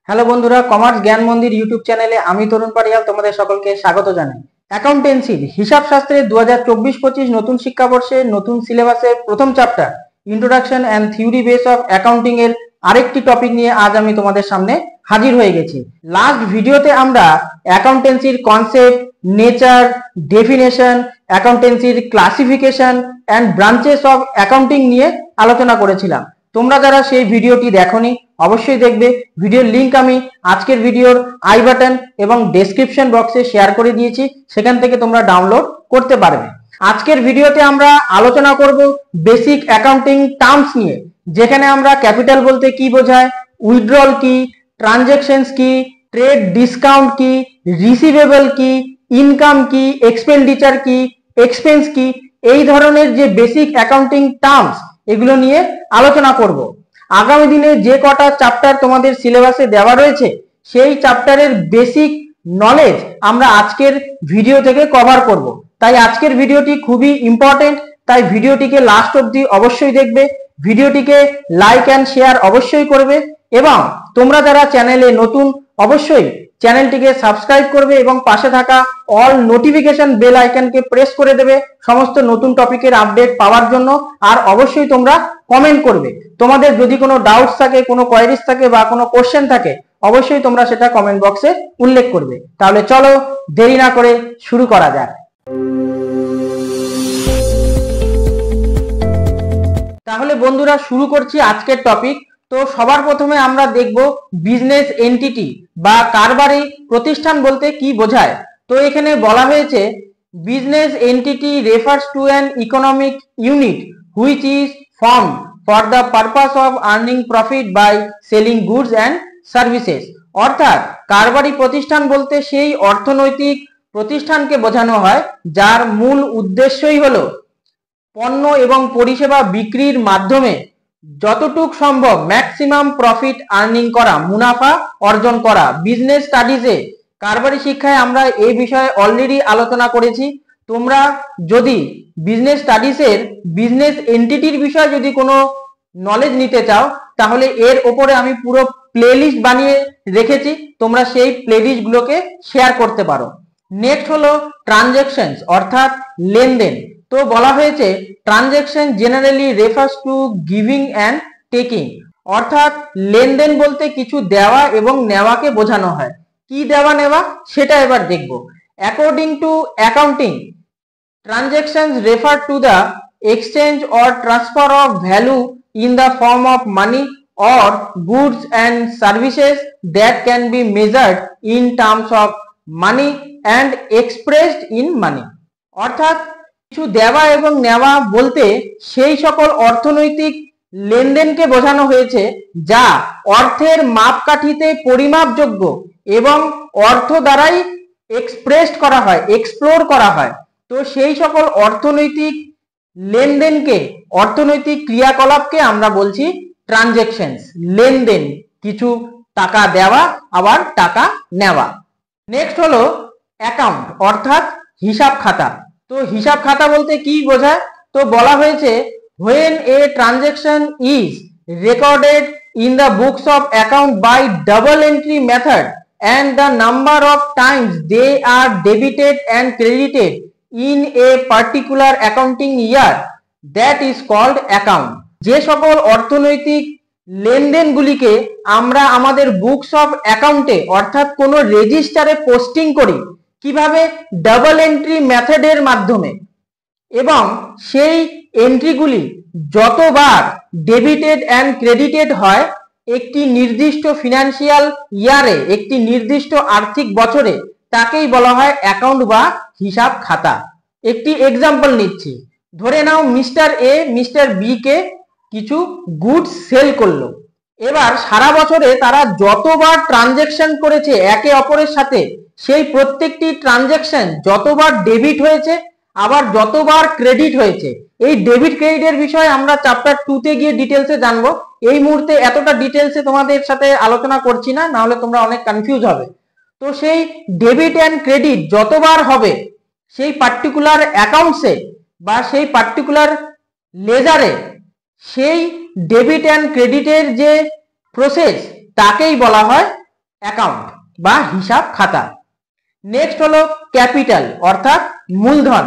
Hello বন্ধুরা, commerce জ্ঞান মন্দির ইউটিউব চ্যানেলে আমি তরুণ পারিয়াল তোমাদের সকলকে স্বাগত জানাই। অ্যাকাউন্টেন্সির হিসাব শাস্ত্রের 2024-25 নতুন শিক্ষাবর্ষে নতুন সিলেবাসের প্রথম chapter introduction and theory base of accounting এর আরেকটি টপিক নিয়ে আজ আমি তোমাদের সামনে হাজির হয়ে গেছি। লাস্ট ভিডিওতে আমরা অ্যাকাউন্টেন্সির কনসেপ্ট, নেচার, ডেফিনেশন, অ্যাকাউন্টেন্সির classification and branches of accounting নিয়ে আলোচনা করেছিলাম। তোমরা যারা সেই ভিডিওটি দেখোনি অবশ্যই দেখবে। ভিডিওর লিংক আমি আজকের ভিডিওর আই বাটন এবং ডেসক্রিপশন বক্সে শেয়ার করে দিয়েছি, সেখান থেকে তোমরা ডাউনলোড করতে পারবে। আজকের ভিডিওতে আমরা আলোচনা করব বেসিক অ্যাকাউন্টিং টার্মস নিয়ে, যেখানে আমরা ক্যাপিটাল বলতে কি বোঝায়, উইথড্রল কি, ট্রানজ্যাকশনস কি, ট্রেড ডিসকাউন্ট কি, রিসিভেবল কি, ইনকাম কি, এক্সপেন্ডিচার কি, এক্সপেন্স কি, এই ধরনের যে বেসিক অ্যাকাউন্টিং টার্মস এগুলো নিয়ে আলোচনা করব। আগামী দিনে যে কটা চ্যাপ্টার তোমাদের সিলেবাসে দেওয়া রয়েছে সেই চ্যাপ্টারের বেসিক নলেজ আমরা আজকের ভিডিও থেকে কভার করব। তাই আজকের ভিডিওটি খুবই ইম্পর্টেন্ট, তাই ভিডিওটিকে লাস্ট অবধি অবশ্যই দেখবে। ভিডিওটিকে লাইক অ্যান্ড শেয়ার অবশ্যই করবে এবং তোমরা যারা চ্যানেলে নতুন অবশ্যই চ্যানেলটিকে সাবস্ক্রাইব করবে এবং পাশে থাকা অল নোটিফিকেশন বেল আইকনকে প্রেস করে দেবে সমস্ত নতুন টপিকের আপডেট পাওয়ার জন্য। আর অবশ্যই তোমরা কমেন্ট করবে, তোমাদের যদি কোনো ডাউটস থাকে, কোনো কোয়েরিজ থাকে বা কোনো কোশ্চেন থাকে অবশ্যই তোমরা সেটা কমেন্ট বক্সে উল্লেখ করবে। তাহলে চলো দেরি না করে শুরু করা যাক। তাহলে বন্ধুরা শুরু করছি আজকের টপিক। তো সবার প্রথমে আমরা দেখব বিজনেস এন্টিটি বা কারবারি প্রতিষ্ঠান বলতে কি বোঝায়। তো এখানে বলা হয়েছে business entity refers to an economic unit which is formed for the purpose of earning profit by selling goods and services. অর্থাৎ কারবারি প্রতিষ্ঠান বলতে সেই অর্থনৈতিক প্রতিষ্ঠানকে বোঝানো হয় যার মূল উদ্দেশ্যই হলো পণ্য এবং পরিষেবা বিক্রির মাধ্যমে যতটুক সম্ভব ম্যাক্সিমাম প্রফিট আর্নিং করা, মুনাফা অর্জন করা। বিজনেস স্টাডিজে কারবারি শিক্ষায় আমরা এই বিষয়ে অলরেডি আলোচনা করেছি। তোমরা যদি বিজনেস স্টাডিজের বিজনেস এন্টিটির বিষয়ে যদি কোনো নলেজ নিতে চাও তাহলে এর ওপরে আমি পুরো প্লেলিস্ট বানিয়ে রেখেছি, তোমরা সেই প্লেলিস্টগুলোকে শেয়ার করতে পারো। নেক্সট হলো ট্রানজ্যাকশনস অর্থাৎ লেনদেন। তো বলা হয়েছে transaction generally refers to giving and taking. অর্থাৎ লেনদেন বলতে কিছু দেওয়া এবং নেওয়াকে বোঝানো হয়। কি দেওয়া নেওয়া সেটা এবার দেখব। According to accounting, transactions refer to the exchange or transfer of value in the form of money or goods and services that can be measured in terms of money and expressed in money। অর্থাৎ কিছু দেওয়া এবং নেওয়া বলতে সেই সকল অর্থনৈতিক লেনদেনকে বোঝানো হয়েছে যা অর্থের মাপকাঠিতে পরিমাপযোগ্য এবং অর্থ দ্বারাই এক্সপ্রেসড করা হয়, এক্সপ্লোর করা হয়। তো সেই সকল অর্থনৈতিক লেনদেনকে, অর্থনৈতিক ক্রিয়াকলাপকে আমরা বলছি ট্রানজ্যাকশনস, লেনদেন, কিছু টাকা দেওয়া আবার টাকা নেওয়া। নেক্সট হলো অ্যাকাউন্ট অর্থাৎ হিসাব খাতা। তো হিসাব খাতা বলতে কি বোঝায়? তো বলা হয়েছে when a transaction is recorded in the books of account by double entry method and the number of times they are debited and credited in a particular accounting year, that is called account। যে সকল অর্থনৈতিক লেনদেনগুলিকে আমরা আমাদের books of অ্যাকাউন্টে অর্থাৎ কোনো রেজিস্টারে posting করি, কিভাবে? ডাবল এন্ট্রি মেথডের মাধ্যমে, এবং সেই এন্ট্রিগুলি যতবার ডেবিটেড অ্যান্ড ক্রেডিটেড হয় একটি নির্দিষ্ট ফিনান্সিয়াল ইয়ারে, একটি নির্দিষ্ট আর্থিক বছরে, তাকেই বলা হয় অ্যাকাউন্ট বা হিসাব খাতা। একটি এক্সাম্পল নিচ্ছি। ধরে নাও মিস্টার এ মিস্টার বি কে কিছু গুডস সেল করলো। এবার সারা বছরে তারা যতবার ট্রানজ্যাকশন করেছে একে অপরের সাথে, সেই প্রত্যেকটি ট্রানজ্যাকশন যতবার ডেবিট হয়েছে আবার যতবার ক্রেডিট হয়েছে। এই ডেবিট ক্রেডিটের বিষয়ে আমরা চ্যাপ্টার 2-তে গিয়ে ডিটেলসে জানবো। এই মুহূর্তে এতটা ডিটেলসে তোমাদের সাথে আলোচনা করছি না, নাহলে তোমরা অনেক কনফিউজ হবে। তো সেই ডেবিট অ্যান্ড ক্রেডিট যতবার হবে সেই পার্টিকুলার অ্যাকাউন্টসে বা সেই পার্টিকুলার লেজারে, সেই ডেবিট অ্যান্ড ক্রেডিটের যে প্রসেস তাকেই বলা হয় অ্যাকাউন্ট বা হিসাব খাতা। নেক্সট হলো ক্যাপিটাল অর্থাৎ মূলধন।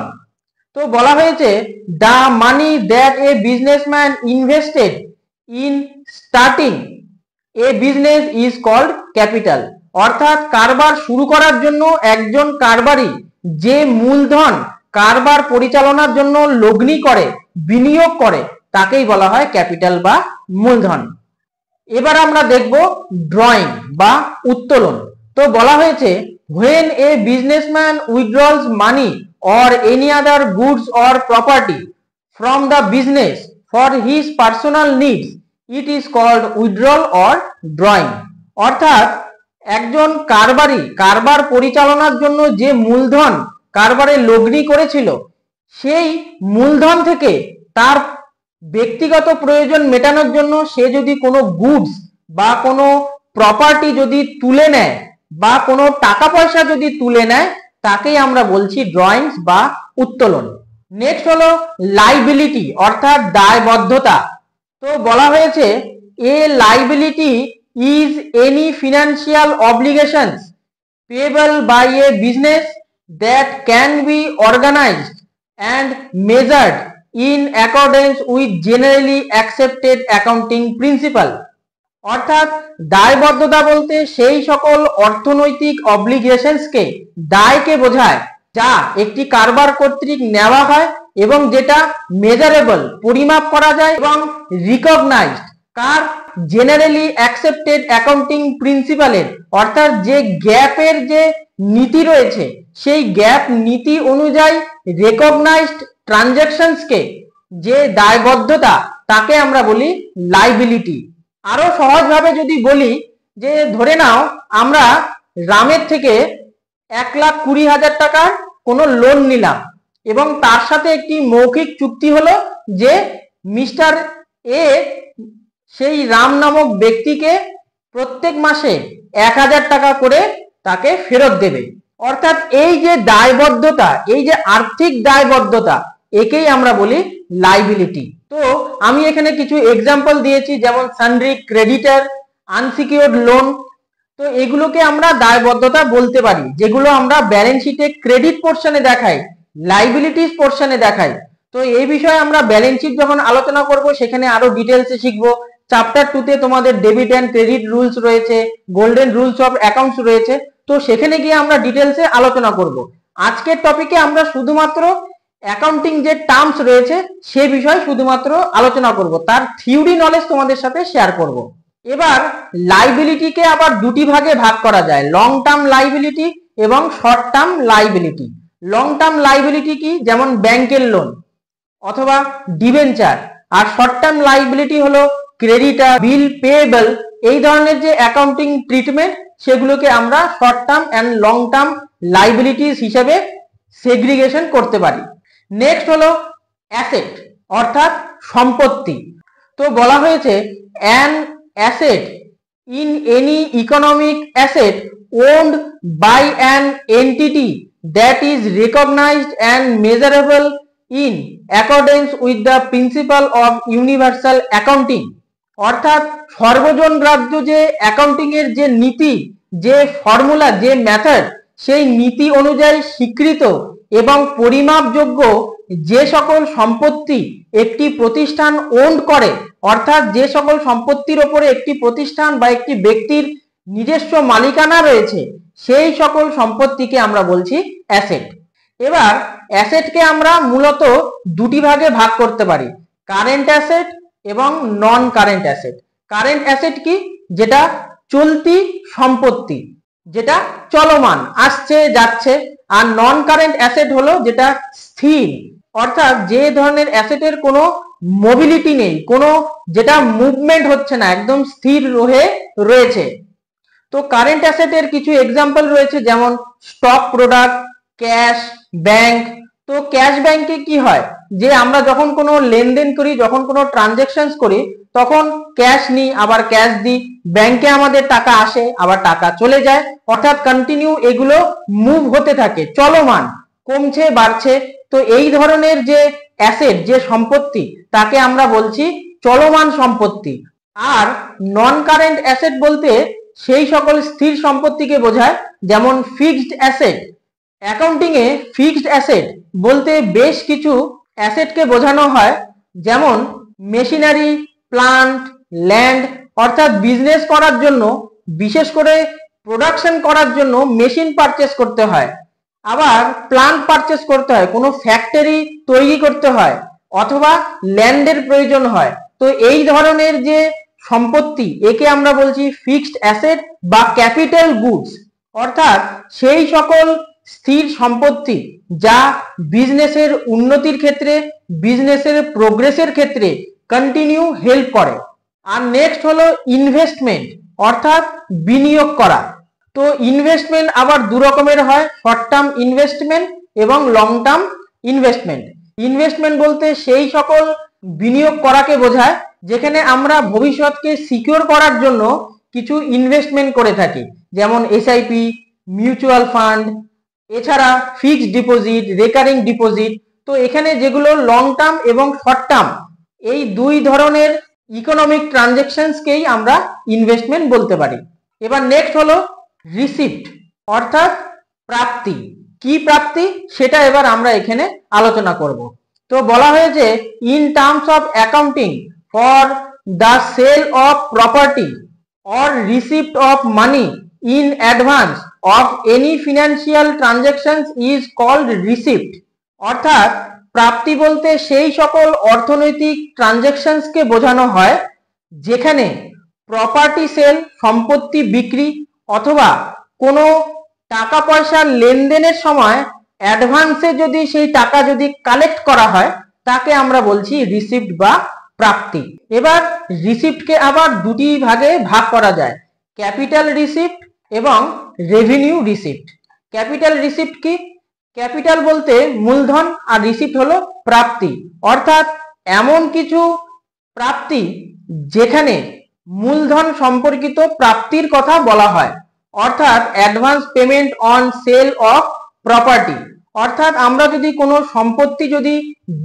তো বলা হয়েছে the money that a businessman invested in starting a business is called capital. অর্থাৎ কারবার শুরু করার জন্য একজন কারবারি যে মূলধন কারবার পরিচালনার জন্য লগ্নি করে, বিনিয়োগ করে, তাকেই বলা হয় ক্যাপিটাল বা মূলধন। এবার আমরা দেখব ড্রয়িং বা উত্তোলন। তো বলা হয়েছে when a businessman withdraws money or any other goods or property from the business for his personal needs, it is called withdrawal or drawing। অর্থাৎ একজন কারবারি কারবার পরিচালনার জন্য যে মূলধন কারবারে লগ্নি করেছিল, সেই মূলধন থেকে তার ব্যক্তিগত প্রয়োজন মেটানোর জন্য সে যদি কোনো গুডস বা কোনো প্রপার্টি যদি তুলে নেয় বা কোনো টাকা পয়সা যদি তুলে নেয়, তাকেই আমরা বলছি ড্রয়িংস বা উত্তোলন। নেক্সট হলো লাইবিলিটি অর্থাৎ দায়বদ্ধতা। তো বলা হয়েছে a liability is any financial obligations payable by a business that can be organised and measured in accordance with generally accepted accounting principle। অর্থাৎ দায়বদ্ধতা বলতে সেই সকল অর্থনৈতিক অব্লিগেশনসকে, দায়কে বোঝায় যা একটি কারবার কর্তৃক নেওয়া হয় এবং যেটা মেজারেবল পরিমাপ করা যায় এবং রিকগনাইজড কার জেনারেলি অ্যাকসেপ্টেড অ্যাকাউন্টিং প্রিন্সিপালের, অর্থাৎ যে গ্যাপের যে নীতি রয়েছে সেই গ্যাপ নীতি অনুযায়ী রেকগনাইজড ট্রানজাকশনসকে যে দায়বদ্ধতা, তাকে আমরা বলি লাইবিলিটি। আরো সহজভাবে যদি বলি যে ধরে নাও আমরা রামের থেকে 1,20,000 টাকার কোনো লোন নিলাম এবং তার সাথে একটি মৌখিক চুক্তি হলো যে মিস্টার এ সেই রাম নামক ব্যক্তিকে প্রত্যেক মাসে 1,000 টাকা করে তাকে ফেরত দেবে। অর্থাৎ এই যে দায়বদ্ধতা, এই যে আর্থিক দায়বদ্ধতা, একেই আমরা বলি লাইবিলিটি। তো আমি এখানে কিছু এক্সাম্পল দিয়েছি, যেমন সানড্রি ক্রেডিটর, আনসিকিউরড লোন। তো এগুলোকে আমরা দায়বদ্ধতা বলতে পারি, যেগুলো আমরা ব্যালেন্স শিটে ক্রেডিট পোর্শনে দেখাই, লাইবিলিটিস পোর্শনে দেখাই। তো এই বিষয়ে আমরা ব্যালেন্স শিট যখন আলোচনা করব সেখানে আরো ডিটেলসে শিখবো। চ্যাপ্টার 2 তে তোমাদের ডেবিট এন্ড ক্রেডিট রুলস রয়েছে, গোল্ডেন রুলস অফ অ্যাকাউন্টস রয়েছে। তো সেখানে গিয়ে আমরা ডিটেলসে আলোচনা করব। আজকের টপিকে আমরা শুধুমাত্র অ্যাকাউন্টিং যে টার্মস রয়েছে সে বিষয়ে শুধুমাত্র আলোচনা করব, তার থিওরি নলেজ তোমাদের সাথে শেয়ার করব। এবার লাইবিলিটিকে আবার দুটি ভাগে ভাগ করা যায়, লং টার্ম লাইবিলিটি এবং short term liability. Long term liability কি, যেমন ব্যাংকের লোন অথবা ডিবেঞ্চার। আর শর্ট টার্ম লাইবিলিটি হলো ক্রেডিটার, বিল পেয়েবল, এই ধরনের যে অ্যাকাউন্টিং ট্রিটমেন্ট সেগুলোকে আমরা short term and long term liabilities হিসেবে সেগ্রিগেশন করতে পারি। নেক্সট হলো অ্যাসেট অর্থাৎ সম্পত্তি। তো বলা হয়েছে an asset in any economic asset owned by an entity that is recognized and measurable in accordance with the principle of universal accounting. অর্থাৎ সর্বজন গ্রাহ্য যে অ্যাকাউন্টিং এর যে নীতি, যে ফর্মুলা, যে মেথড, সেই নীতি অনুযায়ী স্বীকৃত এবং পরিমাপযোগ্য যে সকল সম্পত্তি একটি প্রতিষ্ঠান ওন্ড করে, অর্থাৎ যে সকল সম্পত্তির ওপরে একটি প্রতিষ্ঠান বা একটি ব্যক্তির নিজস্ব মালিকানা রয়েছে, সেই সকল সম্পত্তিকে আমরা বলছি অ্যাসেট। এবার অ্যাসেটকে আমরা মূলত দুটি ভাগে ভাগ করতে পারি, কারেন্ট অ্যাসেট এবং নন কারেন্ট অ্যাসেট। কারেন্ট অ্যাসেট কি, যেটা চলতি সম্পত্তি, যেটা চলমান, আসছে যাচ্ছে। আর নন কারেন্ট অ্যাসেট হলো যেটা স্থির, অর্থাৎ যে ধরনের অ্যাসেটের কোনো মোবিলিটি নেই, কোনো যেটা মুভমেন্ট হচ্ছে না, একদম স্থির রয়েছে। তো কারেন্ট অ্যাসেটের কিছু এক্সাম্পল রয়েছে, যেমন স্টক প্রোডাক্ট, ক্যাশ, ব্যাংক। তো ক্যাশ ব্যাংকে কি হয়, যে আমরা যখন কোনো লেনদেন করি, যখন কোনো ট্রানজাকশনস করি, তখন ক্যাশ নিই আবার ক্যাশ দিই, ব্যাংকে আমাদের টাকা আসে আবার টাকা চলে যায়, অর্থাৎ কন্টিনিউ এগুলো মুভ হতে থাকে, চলমান, কমছে বাড়ছে। তো এই ধরনের যে অ্যাসেট, যে সম্পত্তি, তাকে আমরা বলছি চলমান সম্পত্তি। আর নন কারেন্ট অ্যাসেট বলতে সেই সকল স্থির সম্পত্তিকে বোঝায়, যেমন ফিক্সড অ্যাসেট। অ্যাকাউন্টিং এ ফিক্সড অ্যাসেট বলতে বেশ কিছু অ্যাসেটকে বোঝানো হয়, যেমন মেশিনারি, প্লান্ট, ল্যান্ড, অর্থাৎ বিজনেস করার জন্য, বিশেষ করে প্রোডাকশন করার জন্য মেশিন পারচেস করতে হয়, আবার প্লান্ট পারচেস করতে হয়, কোনো ফ্যাক্টরি তৈরি করতে হয়, অথবা ল্যান্ডের প্রয়োজন হয়। তো এই ধরনের যে সম্পত্তি, একে আমরা বলছি ফিক্সড অ্যাসেট বা ক্যাপিটাল গুডস, অর্থাৎ সেই সকল স্থির সম্পত্তি যা বিজনেসের উন্নতির ক্ষেত্রে, বিজনেসের প্রোগ্রেসের ক্ষেত্রে কন্টিনিউ হেল্প করে। আর নেক্সট হলো ইনভেস্টমেন্ট, অর্থাৎ বিনিয়োগ করা। তো ইনভেস্টমেন্ট আবার দু রকমের হয়, শর্ট টার্ম ইনভেস্টমেন্ট এবং লং টার্ম ইনভেস্টমেন্ট। ইনভেস্টমেন্ট বলতে সেই সকল বিনিয়োগ করাকে বোঝায় যেখানে আমরা ভবিষ্যৎকে সিকিউর করার জন্য কিছু ইনভেস্টমেন্ট করে থাকি, যেমন এসআইপি, মিউচুয়াল ফান্ড, এছাড়া ফিক্সড ডিপোজিট, রেকারিং ডিপোজিট। তো এখানে যেগুলো লং টার্ম এবং শর্ট টার্ম, এই দুই ধরনের ইকোনমিক ট্রানজাকশনসকেই আমরা ইনভেস্টমেন্ট বলতে পারি। এবার নেক্সট হলো রিসিপ্ট, অর্থাৎ প্রাপ্তি। কি প্রাপ্তি সেটা এবার আমরা এখানে আলোচনা করব। তো বলা হয়েছে, in terms of accounting for the sale of property or receipt of money in advance of any financial transactions is called receipt. অর্থাৎ প্রাপ্তি বলতে সেই সকল অর্থনৈতিক ট্রানজাকশনসকে বোঝানো হয় যেখানে প্রপার্টি সেল, সম্পত্তি বিক্রি, অথবা কোনো টাকা পয়সার লেনদেনের সময় অ্যাডভান্সে যদি সেই টাকা যদি কালেক্ট করা হয়, তাকে আমরা বলছি রিসিপ্ট বা প্রাপ্তি। এবার রিসিপ্টকে আবার দুটি ভাগে ভাগ করা যায়, ক্যাপিটাল রিসিপ্ট এবং রেভিনিউ রিসিপ্ট। ক্যাপিটাল রিসিপ্ট কি? ক্যাপিটাল বলতে মূলধন, আর রিসিপ্ট হলো প্রাপ্তি, অর্থাৎ এমন কিছু প্রাপ্তি যেখানে মূলধন সম্পর্কিত প্রাপ্তির কথা বলা হয়, অর্থাৎ advance payment on sell of property. অর্থাৎ আমরা যদি কোনো সম্পত্তি যদি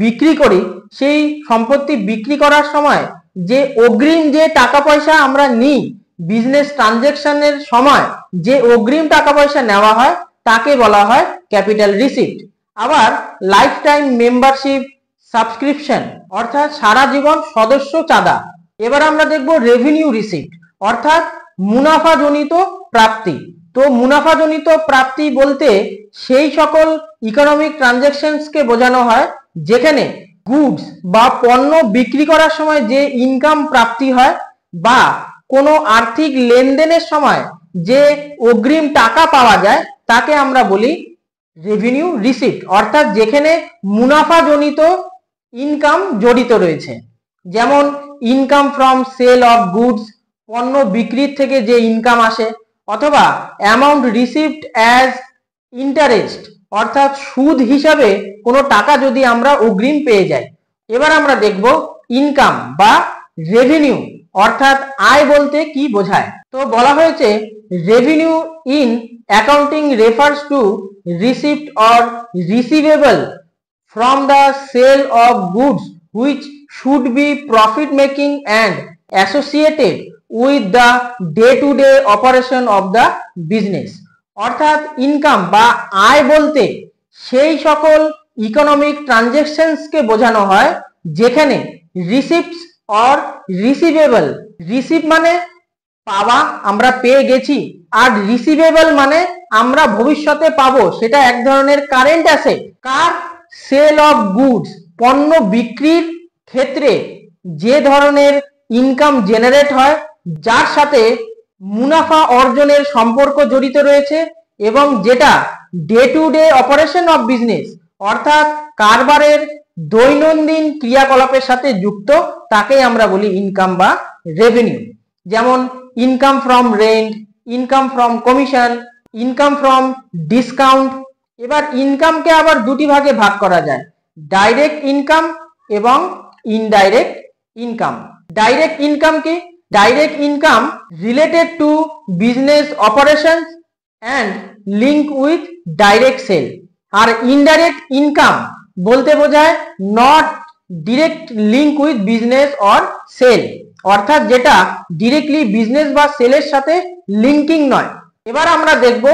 বিক্রি করি, সেই সম্পত্তি বিক্রি করার সময় যে অগ্রিম যে টাকা পয়সা আমরা নিই, বিজনেস ট্রানজাকশনের সময় যে অগ্রিম টাকা পয়সা নেওয়া হয়, তাকে বলা হয় ক্যাপিটাল রিসিপ্ট। আবার লাইফ টাইম মেম্বারশিপ সাবস্ক্রিপশন, অর্থাৎ সারা জীবন সদস্য চাঁদা। এবার আমরা দেখব রেভিনিউ রিসিপ্ট, অর্থাৎ মুনাফাজনিত প্রাপ্তি। তো মুনাফাজনিত প্রাপ্তি বলতে সেই সকল ইকোনমিক ট্রানজাকশনসকে বোঝানো হয় যেখানে গুডস বা পণ্য বিক্রি করার সময় যে ইনকাম প্রাপ্তি হয়, বা কোনো আর্থিক লেনদেনের সময় যে অগ্রিম টাকা পাওয়া যায়, তাকে আমরা বলি রেভিনিউ রিসিপ্ট, অর্থাৎ যেখানে মুনাফাজনিত ইনকাম জড়িত রয়েছে। যেমন income from sale of goods, পণ্য বিক্রির থেকে যে ইনকাম আসে, অথবা অ্যামাউন্ট রিসিভড অ্যাজ ইন্টারেস্ট, অর্থাৎ সুদ হিসাবে কোনো টাকা যদি আমরা অগ্রিম পেয়ে যাই। এবার আমরা দেখব ইনকাম বা রেভিনিউ, অর্থাৎ আয় বলতে কি বোঝায়। তো বলা হয়েছে, revenue in accounting refers to receipt or receivable from the sale of goods which should be profit making and associated with the day-to-day operation of the business। অর্থাৎ ইনকাম বা আয় বলতে সেই সকল ইকোনমিক ট্রানজাকশনসকে বোঝানো হয় যেখানে রিসিপ্টস অর রিসিভেবল, রিসিভ মানে পাওয়া, আমরা পেয়ে গেছি, আর রিসিভেবল মানে আমরা ভবিষ্যতে পাবো, সেটা এক ধরনের কারেন্ট অ্যাসেট। কার? সেল অফ গুডস, পণ্য বিক্রির ক্ষেত্রে যে ধরনের ইনকাম জেনারেট হয়, যার সাথে মুনাফা অর্জনের সম্পর্ক জড়িত রয়েছে, এবং যেটা day to day operation of business, অর্থাৎ কারবারের দৈনন্দিন ক্রিয়াকলাপের সাথে যুক্ত, তাকে আমরা বলি ইনকাম বা রেভিনিউ। যেমন income from rent, income from commission, income from discount. এবার ইনকামকে আবার দুটি ভাগে ভাগ করা যায়, ডাইরেক্ট ইনকাম এবং ইনডাইরেক্ট ইনকাম। ডাইরেক্ট ইনকাম কি? Direct income related to business operations and link with direct sale. আর ইনডাইরেক্ট ইনকাম বলতে বোঝায় not direct link with business or sale, অর্থাৎ যেটা ডিরেক্টলি বিজনেস বা সেলের সাথে লিঙ্কিং নয়। এবার আমরা দেখব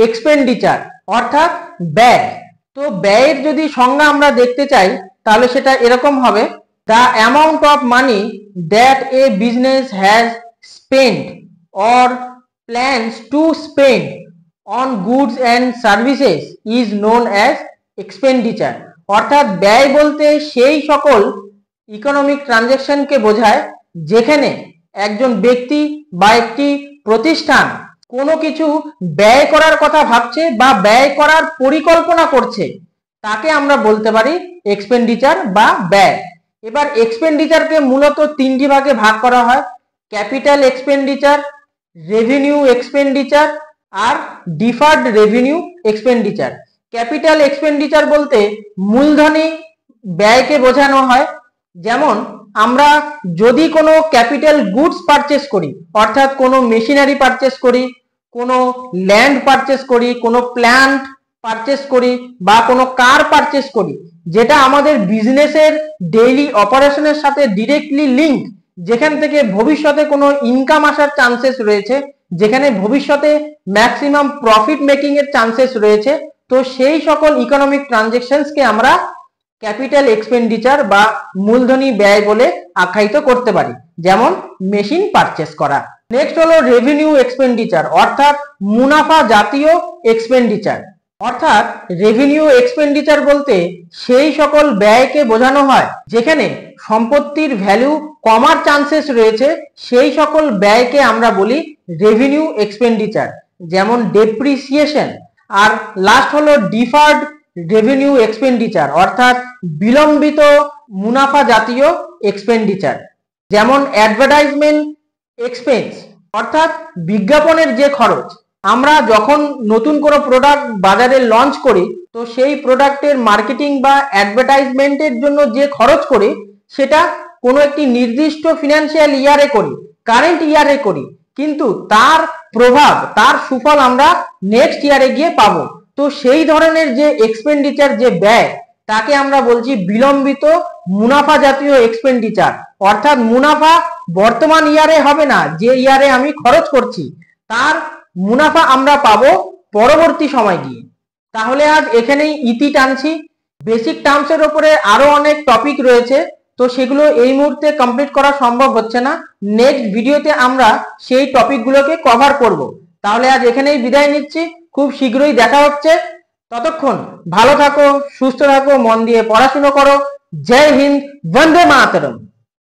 এক্সপেন্ডিচার অর্থাৎ ব্যয়। তো ব্যয়ের যদি সংজ্ঞা আমরা দেখতে চাই তাহলে সেটা এরকম হবে, the amount of money that a business has spent or plans to spend on goods and services is known as expenditure. অর্থাৎ ব্যয় বলতে সেই সকল ইকোনমিক ট্রানজ্যাকশনকে বোঝায় যেখানে একজন ব্যক্তি বা একটি প্রতিষ্ঠান কোনো কিছু ব্যয় করার কথা ভাবছে বা ব্যয় করার পরিকল্পনা করছে, তাকে আমরা বলতে পারি এক্সপেন্ডিচার বা ব্যয়। এবার এক্সপেন্ডিচারকে মূলত তিনটি ভাগে ভাগ করা হয়, ক্যাপিটাল এক্সপেন্ডিচার, রেভিনিউ এক্সপেন্ডিচার আর deferred revenue expenditure. Capital expenditure বলতে মূলধনী ব্যয়কে বোঝানো হয়। যেমন আমরা যদি কোনো ক্যাপিটাল গুডস পারচেস করি, অর্থাৎ কোনো মেশিনারি পারচেস করি, কোনো ল্যান্ড পারচেস করি, কোনো প্ল্যান্ট পারচেস করি বা কোনো কার পারচেস করি, যেটা আমাদের বিজনেসের ডেইলি অপারেশনের সাথে ডিরেক্টলি লিঙ্ক, যেখান থেকে ভবিষ্যতে কোনো ইনকাম আসার চান্সেস রয়েছে, যেখানে ভবিষ্যতে ম্যাক্সিমাম প্রফিট মেকিং এর চান্সেস রয়েছে, তো সেই সকল ইকোনমিক ট্রানজ্যাকশনসকে আমরা ক্যাপিটাল এক্সপেন্ডিচার বা মূলধনী ব্যয় বলে আখ্যায়িত করতে পারি, যেমন মেশিন পারচেস করা। নেক্সট হলো রেভিনিউ এক্সপেন্ডিচার অর্থাৎ মুনাফা জাতীয় এক্সপেন্ডিচার। অর্থাৎ রেভিনিউ এক্সপেন্ডিচার বলতে সেই সকল ব্যয়কে বোঝানো হয় যেখানে সম্পত্তির ভ্যালু কমার চান্সেস রয়েছে, সেই সকল ব্যয়কে আমরা বলি রেভিনিউ এক্সপেন্ডিচার, যেমন ডেপ্রিসিয়েশন। আর লাস্ট হলো ডিফার্ড রেভিনিউ এক্সপেন্ডিচার অর্থাৎ বিলম্বিত মুনাফা জাতীয় এক্সপেন্ডিচার, যেমন অ্যাডভার্টাইজমেন্ট এক্সপেন্স অর্থাৎ বিজ্ঞাপনের যে খরচ। আমরা যখন নতুন কোনো প্রোডাক্ট বাজারে লঞ্চ করি, তো সেই প্রোডাক্টের মার্কেটিং বা অ্যাডভার্টাইজমেন্টের জন্য যে খরচ করি, সেটা কোনো একটি নির্দিষ্ট ফিনান্সিয়াল ইয়ারে করি, কারেন্ট ইয়ারে করি, কিন্তু তার প্রভাব, তার সুফল আমরা নেক্সট ইয়ারে গিয়ে পাবো। তো সেই ধরনের যে এক্সপেন্ডিচার, যে ব্যয়, তাকে আমরা বলছি বিলম্বিত মুনাফা জাতীয় এক্সপেন্ডিচার। অর্থাৎ মুনাফা বর্তমান ইয়ারে হবে না, যে ইয়ারে আমি খরচ করছি তার মুনাফা আমরা পাবো পরবর্তী সময় গিয়ে। তাহলে আজ এখানেই ইতি টানছি। বেসিক টার্মসের উপরে আরো অনেক টপিক রয়েছে, তো সেগুলো এই মুহূর্তে কমপ্লিট করা সম্ভব হচ্ছে না। নেক্সট ভিডিওতে আমরা সেই টপিকগুলোকে কভার করব। তাহলে আজ এখানেই বিদায় নিচ্ছি, খুব শীঘ্রই দেখা হচ্ছে। ততক্ষণ ভালো থাকো, সুস্থ থাকো, মন দিয়ে পড়াশোনা করো। জয় হিন্দ, বন্দে মাতরম।